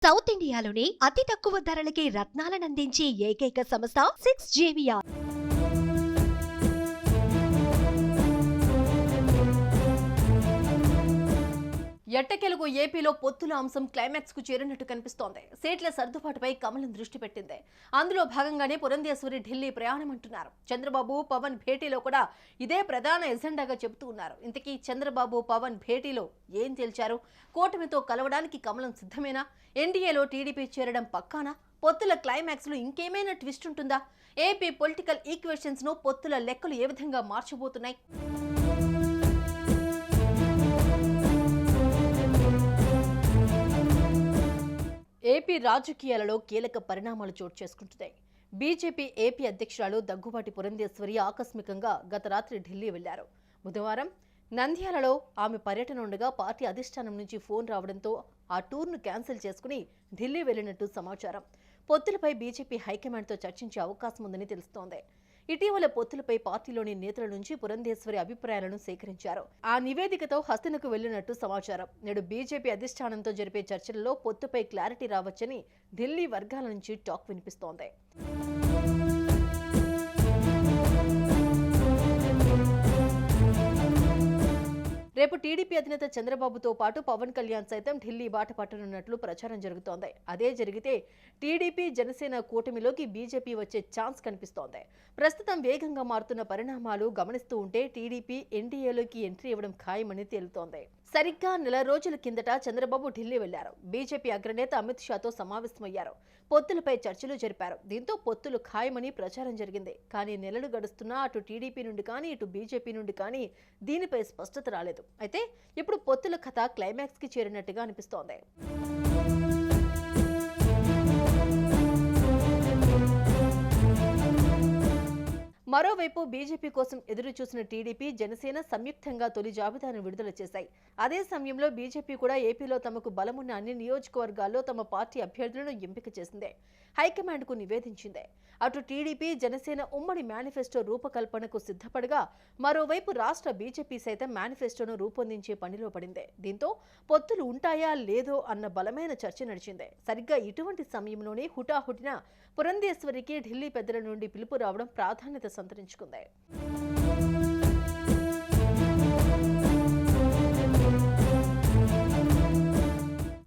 South ఇండియాలోని అతి తక్కువ ధరలకి రత్నాలనందించే ఏకైక సంస్థ 6JVR. ఎట్టకెలుగు ఏపీలో పొత్తుల అంశం క్లైమాక్స్ కు చేరినట్టు కనిపిస్తోంది. సీట్ల సర్దుబాటుపై కమలం దృష్టి పెట్టింది. అందులో భాగంగానే పురంధేశ్వరి ఢిల్లీ ప్రయాణం అంటున్నారు. చంద్రబాబు పవన్ భేటీలో కూడా ఇదే ప్రధాన ఎజెండాగా చెబుతూ ఉన్నారు. ఇంతకీ చంద్రబాబు పవన్ భేటీలో ఏం తేల్చారు? కూటమితో కలవడానికి కమలం సిద్ధమేనా? ఎన్డీఏలో టీడీపీ చేరడం పక్కానా? పొత్తుల క్లైమాక్స్ లో ఇంకేమైనా ట్విస్ట్ ఉంటుందా? ఏపీ పొలిటికల్ ఈక్వేషన్స్ ను పొత్తుల లెక్కలు ఏ విధంగా మార్చబోతున్నాయి? ఏపీ రాజకీయాలలో కీలక పరిణామాలు చోటు చేసుకుంటున్నాయి. బీజేపీ ఏపీ అధ్యక్షురాలు దగ్గుబాటి పురంధేశ్వరి ఆకస్మికంగా గత రాత్రి ఢిల్లీ వెళ్లారు. బుధవారం నంద్యాలలో ఆమె పర్యటన ఉండగా పార్టీ అధిష్టానం నుంచి ఫోన్ రావడంతో ఆ టూర్ను క్యాన్సిల్ చేసుకుని ఢిల్లీ వెళ్లినట్టు సమాచారం. పొత్తులపై బీజేపీ హైకమాండ్తో చర్చించే అవకాశం ఉందని తెలుస్తోంది. ఇటీవల పొత్తులపై పార్టీలోని నేతల నుంచి పురంధేశ్వరి అభిప్రాయాలను సేకరించారు. ఆ నివేదికతో హస్తనకు వెళ్లినట్టు సమాచారం. నేడు బీజేపీ అధిష్టానంతో జరిపే చర్చలలో పొత్తుపై క్లారిటీ రావచ్చని ఢిల్లీ వర్గాల నుంచి టాక్ వినిపిస్తోంది. రేపు టీడీపీ అధినేత చంద్రబాబుతో పాటు పవన్ కళ్యాణ్ సైతం ఢిల్లీ బాట పట్టనున్నట్లు ప్రచారం జరుగుతోంది. అదే జరిగితే టీడీపీ జనసేన కూటమిలోకి బీజేపీ వచ్చే ఛాన్స్ కనిపిస్తోంది. ప్రస్తుతం వేగంగా మారుతున్న పరిణామాలు గమనిస్తూ ఉంటే టీడీపీ ఎన్డీఏలోకి ఎంట్రీ ఇవ్వడం ఖాయమని తేలుతోంది. సరిగ్గా నెల రోజుల కిందట చంద్రబాబు ఢిల్లీ వెళ్లారు. బీజేపీ అగ్రనేత అమిత్ షాతో సమావేశమయ్యారు. పొత్తులపై చర్చలు జరిపారు. దీంతో పొత్తులు ఖాయమని ప్రచారం జరిగింది. కానీ నెలలు గడుస్తున్నా అటు టీడీపీ నుండి కానీ ఇటు బీజేపీ నుండి కానీ దీనిపై స్పష్టత రాలేదు. అయితే ఇప్పుడు పొత్తుల కథ క్లైమాక్స్ కి చేరినట్టుగా అనిపిస్తోంది. మరోవైపు బీజేపీ కోసం ఎదురు చూసిన టీడీపీ జనసేన సంయుక్తంగా తొలి జాబితాను విడుదల చేశాయి. అదే సమయంలో బీజేపీ కూడా ఏపీలో తమకు బలమున్న అన్ని నియోజకవర్గాల్లో తమ పార్టీ అభ్యర్థులను ఎంపిక చేసిందే. హైకమాండ్కు నివేదించిందే. అటు టీడీపీ జనసేన ఉమ్మడి మేనిఫెస్టో రూపకల్పనకు సిద్ధపడగా మరోవైపు రాష్ట్ర బీజేపీ సైతం మేనిఫెస్టోను రూపొందించే పనిలో పడిందే. దీంతో పొత్తులు ఉంటాయా లేదో అన్న బలమైన చర్చ నడిచిందే. సరిగ్గా ఇటువంటి సమయంలోనే హుటాహుటిన పురంధేశ్వరికి ఢిల్లీ పెద్దల నుండి పిలుపు రావడం ప్రాధాన్యత సంతరించుకుంది.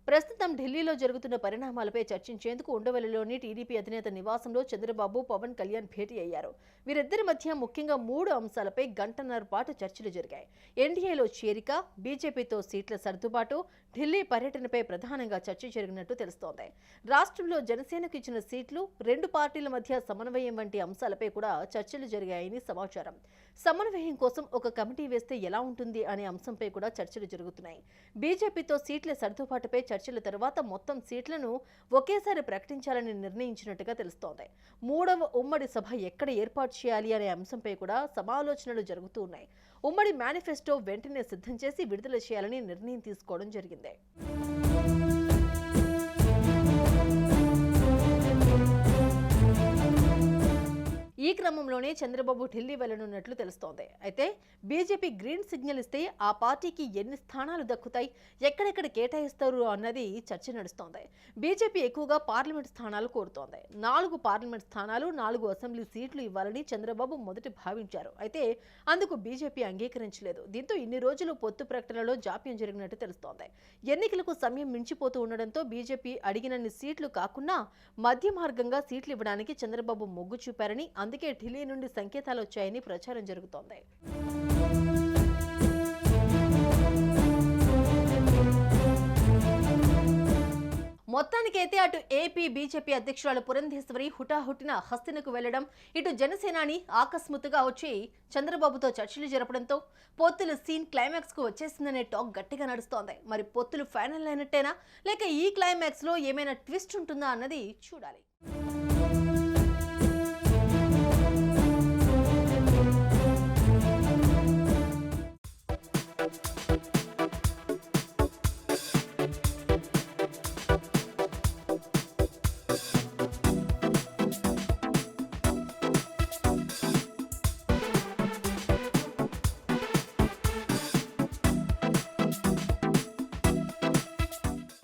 ప్రస్తుతం ఢిల్లీలో జరుగుతున్న పరిణామాలపై చర్చించేందుకు ఉండవల్లిలోని టీడీపీ అధినేత నివాసంలో చంద్రబాబు పవన్ కళ్యాణ్ భేటీ అయ్యారు. వీరిద్దరి మధ్య ముఖ్యంగా 3 అంశాలపై గంటన్నర పాటు చర్చలు జరిగాయి. ఎన్డీఏలో చేరిక, బీజేపీతో సీట్ల సర్దుబాటు, ఢిల్లీ పర్యటనపై ప్రధానంగా చర్చ జరిగినట్టు తెలుస్తోంది. రాష్ట్రంలో జనసేనకు ఇచ్చిన సీట్లు, 2 పార్టీల మధ్య సమన్వయం వంటి అంశాలపై కూడా చర్చలు జరిగాయని సమాచారం. సమన్వయం కోసం ఒక కమిటీ వేస్తే ఎలా ఉంటుంది అనే అంశంపై కూడా చర్చలు జరుగుతున్నాయి. బీజేపీతో సీట్ల సర్దుబాటుపై చర్చల తర్వాత మొత్తం సీట్లను ఒకేసారి ప్రకటించాలని నిర్ణయించినట్టుగా తెలుస్తోంది. 3వ ఉమ్మడి సభ ఎక్కడ ఏర్పాటు చేయాలి అనే అంశంపై కూడా సమాలోచనలు జరుగుతూ ఉన్నాయి. ఉమ్మడి మేనిఫెస్టో వెంటనే సిద్ధం చేసి విడుదల చేయాలని నిర్ణయం తీసుకోవడం జరిగింది. ఈ క్రమంలోనే చంద్రబాబు ఢిల్లీ వెళ్లనున్నట్లు తెలుస్తోంది. అయితే బీజేపీ గ్రీన్ సిగ్నల్ ఇస్తే ఆ పార్టీకి ఎన్ని స్థానాలు దక్కుతాయి, ఎక్కడెక్కడ కేటాయిస్తారు అన్నది చర్చ నడుస్తోంది. బీజేపీ ఎక్కువగా పార్లమెంట్ స్థానాలు కోరుతోంది. 4 పార్లమెంట్ స్థానాలు, 4 అసెంబ్లీ సీట్లు ఇవ్వాలని చంద్రబాబు మొదట భావించారు. అయితే అందుకు బీజేపీ అంగీకరించలేదు. దీంతో ఇన్ని రోజులు పొత్తు ప్రకటనలో జాప్యం జరిగినట్టు తెలుస్తోంది. ఎన్నికలకు సమయం మించిపోతూ ఉండడంతో బీజేపీ అడిగినన్ని సీట్లు కాకుండా మధ్య మార్గంగా సీట్లు ఇవ్వడానికి చంద్రబాబు మొగ్గు చూపారని, అందుకే ఢిల్లీ నుండి సంకేతాలు వచ్చాయని ప్రచారం జరుగుతోంది. మొత్తానికైతే అటు ఏపీ బీజేపీ అధ్యక్షురాలు పురంధేశ్వరి హుటాహుటిన హస్తినకు వెళ్లడం, ఇటు జనసేనాని ఆకస్మాత్తుగా వచ్చి చంద్రబాబుతో చర్చలు జరపడంతో పొత్తుల సీన్ క్లైమాక్స్ కు వచ్చేసిందనే టాక్ గట్టిగా నడుస్తోంది. మరి పొత్తులు ఫైనల్ అయినట్టేనా, లేక ఈ క్లైమాక్స్ లో ఏమైనా ట్విస్ట్ ఉంటుందా అన్నది చూడాలి.